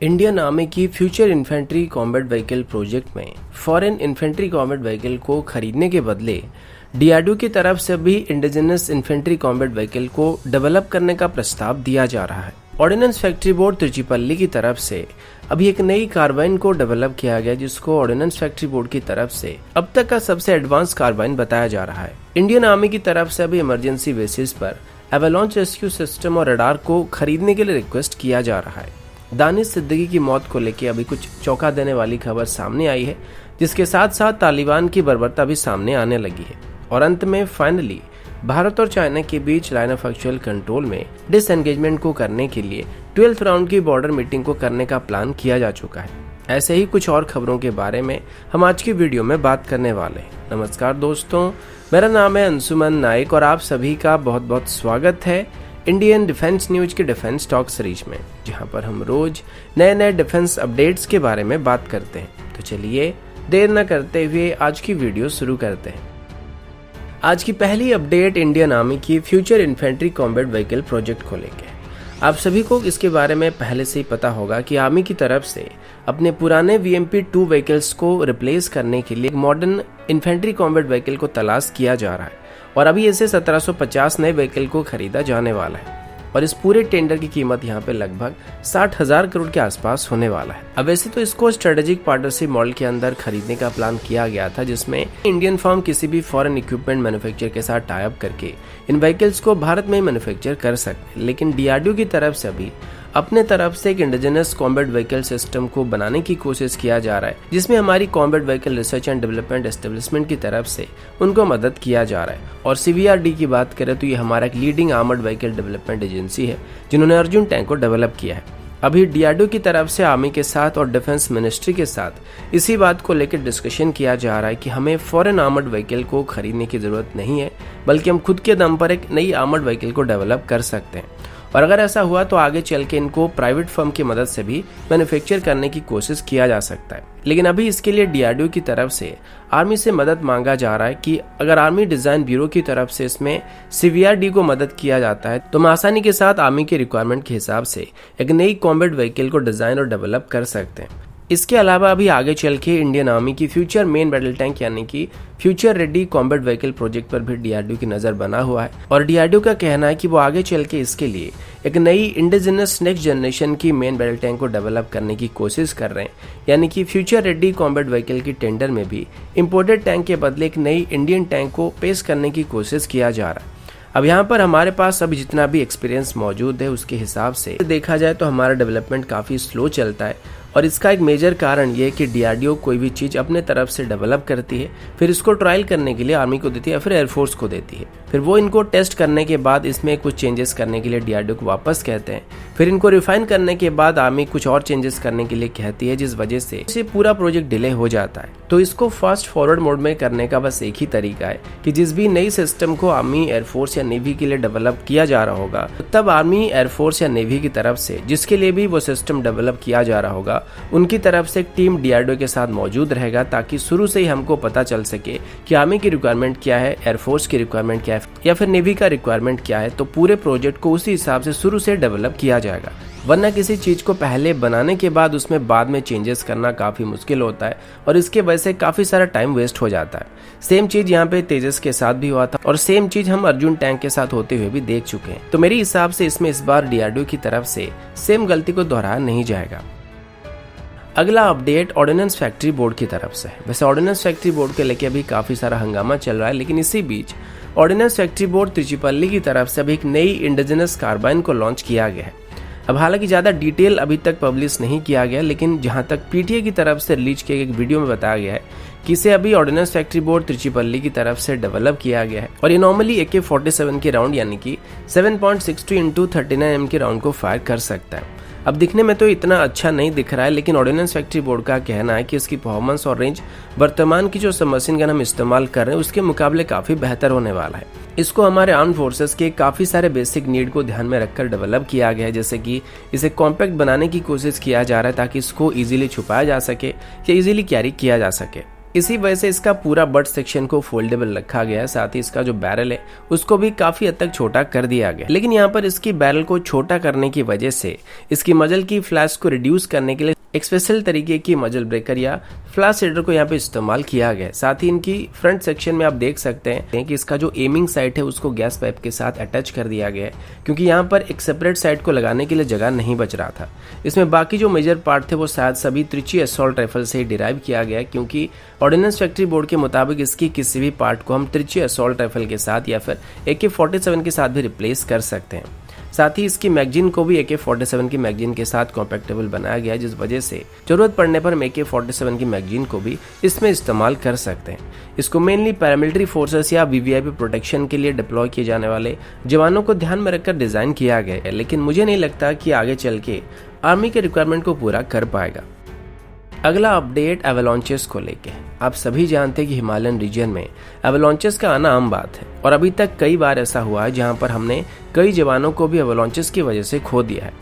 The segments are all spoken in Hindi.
इंडियन आर्मी की future infantry combat vehicle project में फॉरेन इन्फेंट्री कॉम्बैट व्हीकल को खरीदने के बदले डीआरडीओ की तरफ से भी इंडिजिनस इन्फेंट्री कॉम्बैट व्हीकल को डेवलप करने का प्रस्ताव दिया जा रहा है। ऑर्डिनेंस फैक्ट्री बोर्ड तिरुचिपल्ली की तरफ से अभी एक नई कार्बाइन को डेवलप किया गया, जिसको ऑर्डिनेंस फैक्ट्री बोर्ड की तरफ से अब तक का सबसे एडवांस कार्बाइन बताया जा रहा है। इंडियन आर्मी की तरफ से अभी इमरजेंसी बेसिस पर एवेलांच रेस्क्यू सिस्टम और रडार को खरीदने के लिए रिक्वेस्ट किया जा रहा है। दानिश सिद्दीकी की मौत को लेकर अभी कुछ चौंका देने वाली खबर सामने आई है, जिसके साथ साथ तालिबान की बर्बरता भी सामने आने लगी है। और अंत में फाइनली भारत और चाइना के बीच लाइन ऑफ एक्चुअल कंट्रोल में डिसएंगेजमेंट को करने के लिए 12th राउंड की बॉर्डर मीटिंग को करने का प्लान किया जा चुका है। ऐसे ही कुछ और खबरों के बारे में हम आज की वीडियो में बात करने वाले हैं। नमस्कार दोस्तों, मेरा नाम है अंशुमन नाइक और आप सभी का बहुत बहुत स्वागत है इंडियन डिफेंस न्यूज के डिफेंस टॉक सीरीज में, जहां पर हम रोज नए नए डिफेंस अपडेट्स के बारे में बात करते हैं। तो चलिए देर न करते हुए आज की वीडियो शुरू करते हैं। आज की पहली अपडेट इंडियन आर्मी की future infantry combat vehicle project को लेकर। आप सभी को इसके बारे में पहले से ही पता होगा कि आर्मी की तरफ से अपने पुराने VMP-2 व्हीकल्स को रिप्लेस करने के लिए मॉडर्न इन्फेंट्री कॉम्बैट व्हीकल को तलाश किया जा रहा है और अभी इसे 1750 नए व्हीकल को खरीदा जाने वाला है और इस पूरे टेंडर की कीमत यहाँ पे लगभग 60,000 करोड़ के आसपास होने वाला है। अब वैसे तो इसको स्ट्रेटेजिक पार्टनरशिप मॉडल के अंदर खरीदने का प्लान किया गया था, जिसमें इंडियन फर्म किसी भी फॉरेन इक्विपमेंट मैन्युफैक्चर के साथ टाई अप करके इन व्हीकल्स को भारत में मैन्युफैक्चर कर सकते हैं। लेकिन डीआरडीओ की तरफ से अभी अपने तरफ से एक इंडिजिनस कॉम्बैट व्हीकल सिस्टम को बनाने की कोशिश किया जा रहा है, जिसमें हमारी combat vehicle research and development establishment की तरफ से उनको मदद किया जा रहा है। और CVRD की बात करें तो ये हमारा एक leading armoured vehicle development agency है, जिन्होंने अर्जुन टैंक को डेवलप किया है। अभी डीआरडीओ की तरफ से आर्मी के साथ और डिफेंस मिनिस्ट्री के साथ इसी बात को लेकर डिस्कशन किया जा रहा है कि हमें फॉरेन आर्मर्ड व्हीकल को खरीदने की जरूरत नहीं है, बल्कि हम खुद के दम पर एक नई आर्मर्ड व्हीकल को डेवलप कर सकते हैं। और अगर ऐसा हुआ तो आगे चल के इनको प्राइवेट फर्म की मदद से भी मैन्युफैक्चर करने की कोशिश किया जा सकता है। लेकिन अभी इसके लिए डीआरडीओ की तरफ से आर्मी से मदद मांगा जा रहा है कि अगर आर्मी डिजाइन ब्यूरो की तरफ से इसमें CVRD को मदद किया जाता है तो हम आसानी के साथ आर्मी के रिक्वायरमेंट के हिसाब से एक नई कॉम्बैट व्हीकल को डिजाइन और डेवलप कर सकते हैं। इसके अलावा अभी आगे चल के इंडियन आर्मी की फ्यूचर मेन बैटल टैंक यानी कि future ready combat vehicle project पर भी डीआरडीओ की नजर बना हुआ है और डीआरडीओ का कहना है कि वो आगे चल के इसके लिए एक नई इंडिजिनस नेक्स्ट जनरेशन की मेन बैटल टैंक को डेवलप करने की कोशिश कर रहे हैं। यानी कि फ्यूचर रेडी कॉम्बैट व्हीकल की टेंडर में भी इम्पोर्टेड टैंक के बदले एक नई इंडियन टैंक को पेश करने की कोशिश किया जा रहा है। अब यहाँ पर हमारे पास अभी जितना भी एक्सपीरियंस मौजूद है उसके हिसाब से देखा जाए तो हमारा डेवलपमेंट काफ़ी स्लो चलता है और इसका एक मेजर कारण ये है कि डीआरडीओ कोई भी चीज़ अपने तरफ से डेवलप करती है, फिर इसको ट्रायल करने के लिए आर्मी को देती है या फिर एयरफोर्स को देती है, फिर वो इनको टेस्ट करने के बाद इसमें कुछ चेंजेस करने के लिए डीआरडीओ को वापस कहते हैं, फिर इनको रिफाइन करने के बाद आर्मी कुछ और चेंजेस करने के लिए कहती है, जिस वजह से पूरा प्रोजेक्ट डिले हो जाता है। तो इसको फास्ट फॉरवर्ड मोड में करने का बस एक ही तरीका है कि जिस भी नई सिस्टम को आर्मी, एयरफोर्स या नेवी के लिए डेवलप किया जा रहा होगा, तब आर्मी, एयरफोर्स या नेवी की तरफ से जिसके लिए भी वो सिस्टम डेवलप किया जा रहा होगा, उनकी तरफ से एक टीम डीआरडीओ के साथ मौजूद रहेगा, ताकि शुरू से ही हमको पता चल सके कि आर्मी की रिक्वायरमेंट क्या है, एयरफोर्स की रिक्वायरमेंट क्या है या फिर नेवी का रिक्वायरमेंट क्या है। तो पूरे प्रोजेक्ट को उसी हिसाब से शुरू से डेवलप किया जाएगा, वरना किसी चीज को पहले बनाने के बाद उसमें बाद में चेंजेस करना काफी मुश्किल होता है और इसके वजह से काफी सारा टाइम वेस्ट हो जाता है। सेम चीज यहाँ पे तेजस के साथ भी हुआ था और सेम चीज हम अर्जुन टैंक के साथ होते हुए भी देख चुके हैं। तो मेरे हिसाब से इसमें इस बार डीआरडीओ की तरफ से सेम गलती को दोहराया नहीं जाएगा। अगला अपडेट ऑर्डिनेंस फैक्ट्री बोर्ड की तरफ से है। वैसे ऑर्डिनेंस फैक्ट्री बोर्ड के लेके अभी काफी सारा हंगामा चल रहा है, लेकिन इसी बीच ऑर्डिनेंस फैक्ट्री बोर्ड तिरुचिपल्ली की तरफ से अभी एक नई इंडिजिनस कार्बाइन को लॉन्च किया गया है। अब हालांकि ज़्यादा डिटेल अभी तक पब्लिश नहीं किया गया, लेकिन जहां तक पीटीए की तरफ से रिलीज किए एक वीडियो में बताया गया है कि इसे अभी ऑर्डिनेंस फैक्ट्री बोर्ड तिरुचिपल्ली की तरफ से डेवलप किया गया है और ये नॉर्मली AK-47 के राउंड यानी कि 7.62 × 39mm के राउंड को फायर कर सकता है। अब दिखने में तो इतना अच्छा नहीं दिख रहा है, लेकिन ऑर्डिनेंस फैक्ट्री बोर्ड का कहना है कि इसकी परफॉर्मेंस और रेंज वर्तमान की जो सबमशीन गन हम इस्तेमाल कर रहे हैं उसके मुकाबले काफ़ी बेहतर होने वाला है। इसको हमारे आर्म फोर्सेस के काफ़ी सारे बेसिक नीड को ध्यान में रखकर डेवलप किया गया है, जैसे कि इसे कॉम्पैक्ट बनाने की कोशिश किया जा रहा है ताकि इसको ईजिली छुपाया जा सके या ईजिली कैरी किया जा सके। इसी वजह से इसका पूरा बट सेक्शन को फोल्डेबल रखा गया है। साथ ही इसका जो बैरल है उसको भी काफी हद तक छोटा कर दिया गया। लेकिन यहाँ पर इसकी बैरल को छोटा करने की वजह से इसकी मजल की फ्लैश को रिड्यूस करने के लिए एक स्पेशल तरीके की मजल ब्रेकर या फ्लैश शेडर को यहाँ पे इस्तेमाल किया गया है। साथ ही इनकी फ्रंट सेक्शन में आप देख सकते हैं कि इसका जो एमिंग साइट है उसको गैस पाइप के साथ अटैच कर दिया गया है, क्योंकि यहाँ पर एक सेपरेट साइट को लगाने के लिए जगह नहीं बच रहा था। इसमें बाकी जो मेजर पार्ट थे वो शायद सभी त्रिची असॉल्ट राइफल से ही डिराइव किया गया है, क्योंकि ऑर्डिनेंस फैक्ट्री बोर्ड के मुताबिक इसकी किसी भी पार्ट को हम त्रिची असॉल्ट राइफल के साथ या फिर AK-47 के साथ भी रिप्लेस कर सकते हैं। साथ ही इसकी मैगजीन को भी AK-47 की मैगजीन के साथ कॉम्पैक्टेबल बनाया गया है, जिस वजह से जरूरत पड़ने पर हम AK-47 की मैगजीन को भी इसमें इस्तेमाल कर सकते हैं। इसको मेनली पैरामिलिट्री फोर्सेस या VVIP प्रोटेक्शन के लिए डिप्लॉय किए जाने वाले जवानों को ध्यान में रखकर डिजाइन किया गया है, लेकिन मुझे नहीं लगता कि आगे चल के आर्मी के रिक्वायरमेंट को पूरा कर पाएगा। अगला अपडेट एवलांचेस को लेके। आप सभी जानते हैं कि हिमालयन रीजन में एवलांचेस का आना आम बात है और अभी तक कई बार ऐसा हुआ है जहां पर हमने कई जवानों को भी एवलांचेस की वजह से खो दिया है।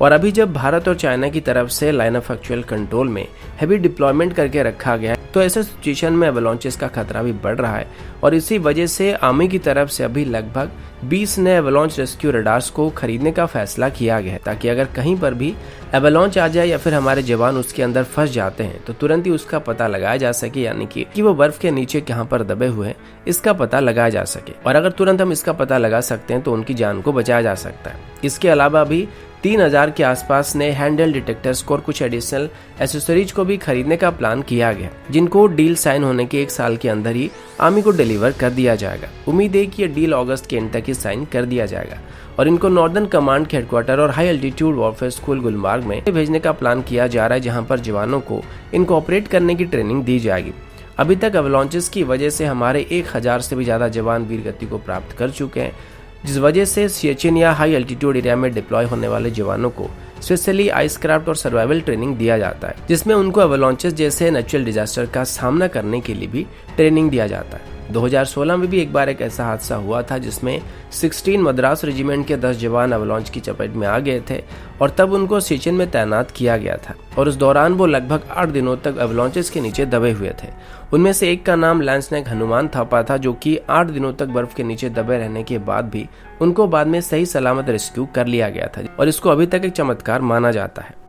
और अभी जब भारत और चाइना की तरफ से लाइन ऑफ एक्चुअल कंट्रोल में हैवी डिप्लॉयमेंट करके रखा गया है, तो ऐसे सिचुएशन में एवलांचेस का खतरा भी बढ़ रहा है और इसी वजह से आर्मी की तरफ से अभी लगभग 20 नए एवलांच रेस्क्यू रडार्स को खरीदने का फैसला किया गया है, ताकि अगर कहीं पर भी एवलांच आ जाए या फिर हमारे जवान उसके अंदर फंस जाते हैं तो तुरंत ही उसका पता लगाया जा सके, यानी कि वो बर्फ के नीचे कहां पर दबे हुए हैं इसका पता लगाया जा सके। और अगर तुरंत हम इसका पता लगा सकते हैं तो उनकी जान को बचाया जा सकता है। इसके अलावा भी 3000 के आसपास नए हैंडल डिटेक्टर्स को और कुछ एडिशनल एसेसरीज को भी खरीदने का प्लान किया गया, जिनको डील साइन होने के 1 साल के अंदर ही आर्मी को डिलीवर कर दिया जाएगा। उम्मीद है कि ये डील अगस्त के एंड तक ही साइन कर दिया जाएगा और इनको नॉर्दर्न कमांड के हेडक्वार्टर और high altitude warfare school Gulmarg में भेजने का प्लान किया जा रहा है, जहां पर जवानों को इनको ऑपरेट करने की ट्रेनिंग दी जाएगी। अभी तक एवलांचेस की वजह से हमारे 1000 से भी ज्यादा जवान वीरगति को प्राप्त कर चुके हैं, जिस वजह से सियाचिन या हाई एल्टीट्यूड एरिया में डिप्लॉय होने वाले जवानों को स्पेशली आइस क्राफ्ट और सर्वाइवल ट्रेनिंग दिया जाता है, जिसमें उनको एवलांचेस जैसे नेचुरल डिजास्टर का सामना करने के लिए भी ट्रेनिंग दिया जाता है। 2016 में भी एक बार एक ऐसा हादसा हुआ था जिसमें 16 मद्रास रेजिमेंट के 10 जवान एवलांच की चपेट में आ गए थे और तब उनको सियाचिन में तैनात किया गया था और उस दौरान वो लगभग 8 दिनों तक एवलांचेस के नीचे दबे हुए थे। उनमें से एक का नाम लैंसनैक हनुमान थापा था, जो कि 8 दिनों तक बर्फ के नीचे दबे रहने के बाद भी उनको बाद में सही सलामत रेस्क्यू कर लिया गया था और इसको अभी तक एक चमत्कार माना जाता है।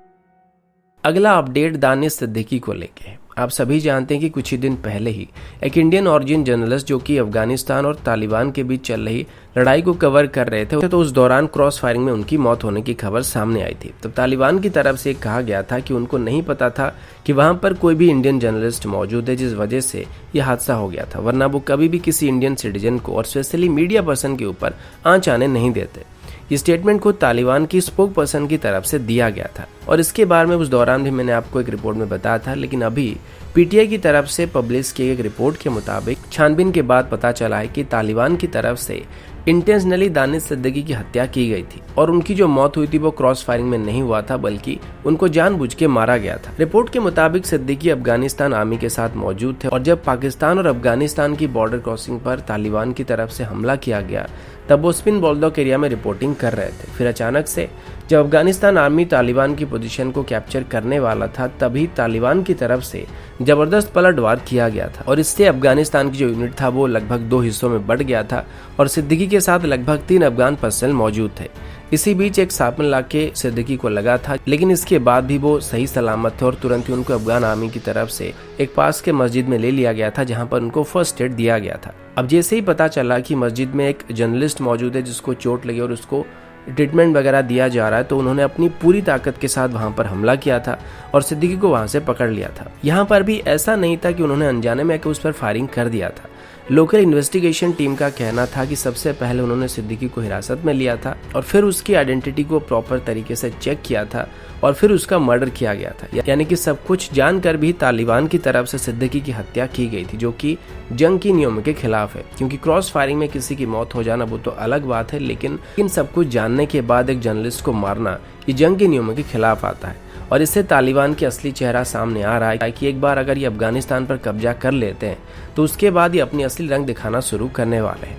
अगला अपडेट दानिश सिद्दीकी को लेके है। आप सभी जानते हैं कि कुछ ही दिन पहले ही एक इंडियन ऑरिजिन जर्नलिस्ट जो कि अफगानिस्तान और तालिबान के बीच चल रही लड़ाई को कवर कर रहे थे, तो उस दौरान क्रॉस फायरिंग में उनकी मौत होने की खबर सामने आई थी। तब तालिबान की तरफ से कहा गया था कि उनको नहीं पता था कि वहां पर कोई भी इंडियन जर्नलिस्ट मौजूद है, जिस वजह से यह हादसा हो गया था, वरना वो कभी भी किसी इंडियन सिटीजन को और स्पेशली मीडिया पर्सन के ऊपर आंच आने नहीं देते। इस स्टेटमेंट को तालिबान की स्पोक पर्सन की तरफ से दिया गया था और इसके बारे में उस दौरान भी मैंने आपको एक रिपोर्ट में बताया था, लेकिन अभी PTI की तरफ से पब्लिश की एक रिपोर्ट के मुताबिक छानबीन के बाद पता चला है कि तालिबान की तरफ से इंटेंशनली दानिश सिद्दीकी की हत्या की गई थी और उनकी जो मौत हुई थी वो क्रॉस फायरिंग में नहीं हुआ था, बल्कि उनको जानबूझ के मारा गया था। रिपोर्ट के मुताबिक सिद्दीकी अफगानिस्तान आर्मी के साथ मौजूद थे और जब पाकिस्तान और अफगानिस्तान की बॉर्डर क्रॉसिंग पर तालिबान की तरफ से हमला किया गया तब वो स्पिन बोल्डॉक एरिया में रिपोर्टिंग कर रहे थे। फिर अचानक से जब अफगानिस्तान आर्मी तालिबान की पोजीशन को कैप्चर करने वाला था, तभी तालिबान की तरफ से जबरदस्त पलटवार किया गया था और इससे अफगानिस्तान की जो यूनिट था वो लगभग 2 हिस्सों में बढ़ गया था और सिद्दीकी के साथ लगभग 3 अफगान पर्सनल मौजूद थे। इसी बीच एक सापन लाके सिद्दीकी को लगा था, लेकिन इसके बाद भी वो सही सलामत थे और तुरंत ही उनको अफगान आर्मी की तरफ से एक पास के मस्जिद में ले लिया गया था, जहां पर उनको फर्स्ट एड दिया गया था। अब जैसे ही पता चला कि मस्जिद में एक जर्नलिस्ट मौजूद है जिसको चोट लगी और उसको ट्रीटमेंट वगैरह दिया जा रहा है, तो उन्होंने अपनी पूरी ताकत के साथ वहां पर हमला किया था और सिद्दीकी को वहां से पकड़ लिया था। यहाँ पर भी ऐसा नहीं था कि उन्होंने अनजाने में उस पर फायरिंग कर दिया था। लोकल इन्वेस्टिगेशन टीम का कहना था कि सबसे पहले उन्होंने सिद्दीकी को हिरासत में लिया था और फिर उसकी आइडेंटिटी को प्रॉपर तरीके से चेक किया था और फिर उसका मर्डर किया गया था। यानी कि सब कुछ जानकर भी तालिबान की तरफ से सिद्दीकी की हत्या की गई थी, जो कि जंग की नियमों के खिलाफ है, क्योंकि क्रॉस फायरिंग में किसी की मौत हो जाना वो तो अलग बात है, लेकिन इन सब कुछ जानने के बाद एक जर्नलिस्ट को मारना ये जंग के नियमों के खिलाफ आता है। और इससे तालिबान की असली चेहरा सामने आ रहा है कि एक बार अगर ये अफगानिस्तान पर कब्जा कर लेते हैं तो उसके बाद ये अपनी असली रंग दिखाना शुरू करने वाले हैं।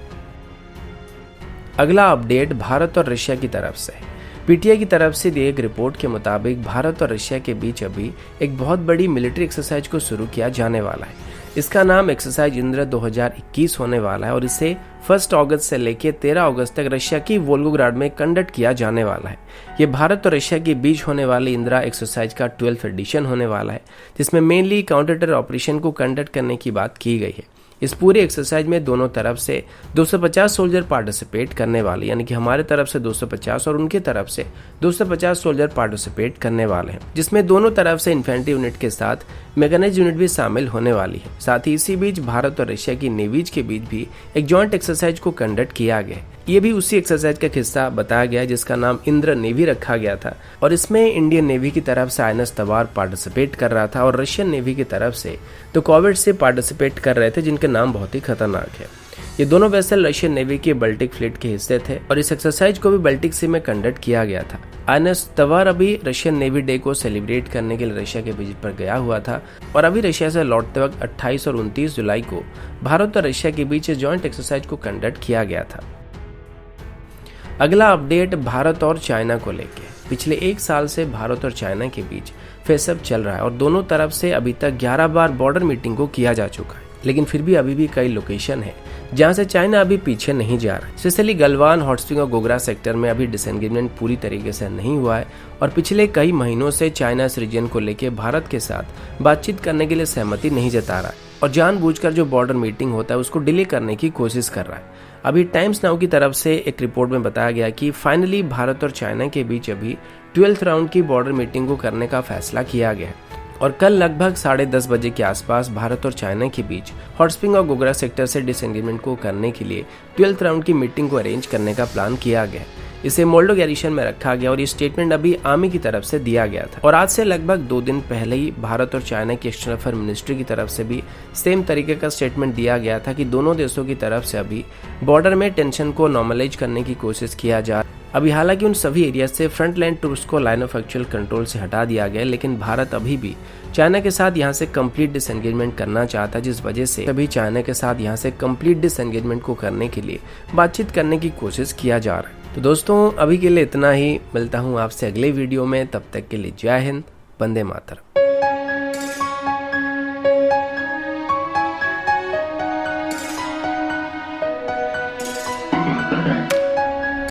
अगला अपडेट भारत और रशिया की तरफ से है। PTI की तरफ से दी एक रिपोर्ट के मुताबिक भारत और रशिया के बीच अभी एक बहुत बड़ी मिलिट्री एक्सरसाइज को शुरू किया जाने वाला है। इसका नाम एक्सरसाइज इंद्र 2021 होने वाला है और इसे 1 अगस्त से लेकर 13 अगस्त तक रशिया की वोल्गोग्राड में कंडक्ट किया जाने वाला है। ये भारत और रशिया के बीच होने वाली इंदिरा एक्सरसाइज का 12th एडिशन होने वाला है, जिसमें मेनली काउंटर टेरर ऑपरेशन को कंडक्ट करने की बात की गई है। इस पूरे एक्सरसाइज में दोनों तरफ से 250 सोल्जर पार्टिसिपेट करने वाले, यानी कि हमारे तरफ से 250 और उनके तरफ से 250 सोल्जर पार्टिसिपेट करने वाले हैं, जिसमें दोनों तरफ से इन्फेंट्री यूनिट के साथ मैकेनाइज्ड यूनिट भी शामिल होने वाली है। साथ ही इसी बीच भारत और रशिया की नेवीज के बीच भी एक जॉइंट एक्सरसाइज को कंडक्ट किया गया। ये भी उसी एक्सरसाइज का हिस्सा बताया गया जिसका नाम इंद्र नेवी रखा गया था और इसमें इंडियन नेवी की तरफ से INS तवार पार्टिसिपेट कर रहा था और रशियन नेवी की तरफ से तो कॉर्वेट से पार्टिसिपेट कर रहे थे, जिनके नाम बहुत ही खतरनाक है। ये दोनों वेसल रशियन नेवी के बाल्टिक फ्लीट के हिस्से थे और इस एक्सरसाइज को भी बाल्टिक सी में कंडक्ट किया गया था। INS तवार अभी रशियन नेवी डे को सेलिब्रेट करने के लिए रशिया के विजिट पर गया हुआ था और अभी रशिया से लौटते वक्त 28 और 29 जुलाई को भारत और रशिया के बीच जॉइंट एक्सरसाइज को कंडक्ट किया गया था। अगला अपडेट भारत और चाइना को लेके। पिछले 1 साल से भारत और चाइना के बीच फेसअप चल रहा है और दोनों तरफ से अभी तक 11 बार बॉर्डर मीटिंग को किया जा चुका है, लेकिन फिर भी अभी भी कई लोकेशन है जहां से चाइना अभी पीछे नहीं जा रहा है। स्पेशली गलवान, हॉट स्प्रिंग और गोगरा सेक्टर में अभी डिसएंगेजमेंट पूरी तरीके से नहीं हुआ है और पिछले कई महीनों से चाइना इस रीजन को लेकर भारत के साथ बातचीत करने के लिए सहमति नहीं जता रहा है और जानबूझकर जो बॉर्डर मीटिंग होता है उसको डिले करने की कोशिश कर रहा है। अभी टाइम्स नाउ की तरफ से एक रिपोर्ट में बताया गया कि फाइनली भारत और चाइना के बीच अभी 12th राउंड की बॉर्डर मीटिंग को करने का फैसला किया गया है और कल लगभग 10:30 बजे के आसपास भारत और चाइना के बीच हॉट स्प्रिंग और गोगरा सेक्टर से डिसएंगेजमेंट को करने के लिए 12th राउंड की मीटिंग को अरेंज करने का प्लान किया गया। इसे मोल्डो गैरिशन में रखा गया और ये स्टेटमेंट अभी आर्मी की तरफ से दिया गया था और आज से लगभग 2 दिन पहले ही भारत और चाइना की एक्सटर्नल अफेयर मिनिस्ट्री की तरफ से भी सेम तरीके का स्टेटमेंट दिया गया था कि दोनों देशों की तरफ से अभी बॉर्डर में टेंशन को नॉर्मलाइज करने की कोशिश किया जा अभी। हालांकि उन सभी एरिया से फ्रंट लाइन ट्रूप्स को लाइन ऑफ एक्चुअल कंट्रोल से हटा दिया गया, लेकिन भारत अभी भी चाइना के साथ यहां से कंप्लीट डिसएंगेजमेंट करना चाहता है, जिस वजह से अभी चाइना के साथ यहां से कंप्लीट डिसएंगेजमेंट को करने के लिए बातचीत करने की कोशिश किया जा रहा है। तो दोस्तों अभी के लिए इतना ही, मिलता हूं आपसे अगले वीडियो में, तब तक के लिए जय हिंद, वंदे मातरम।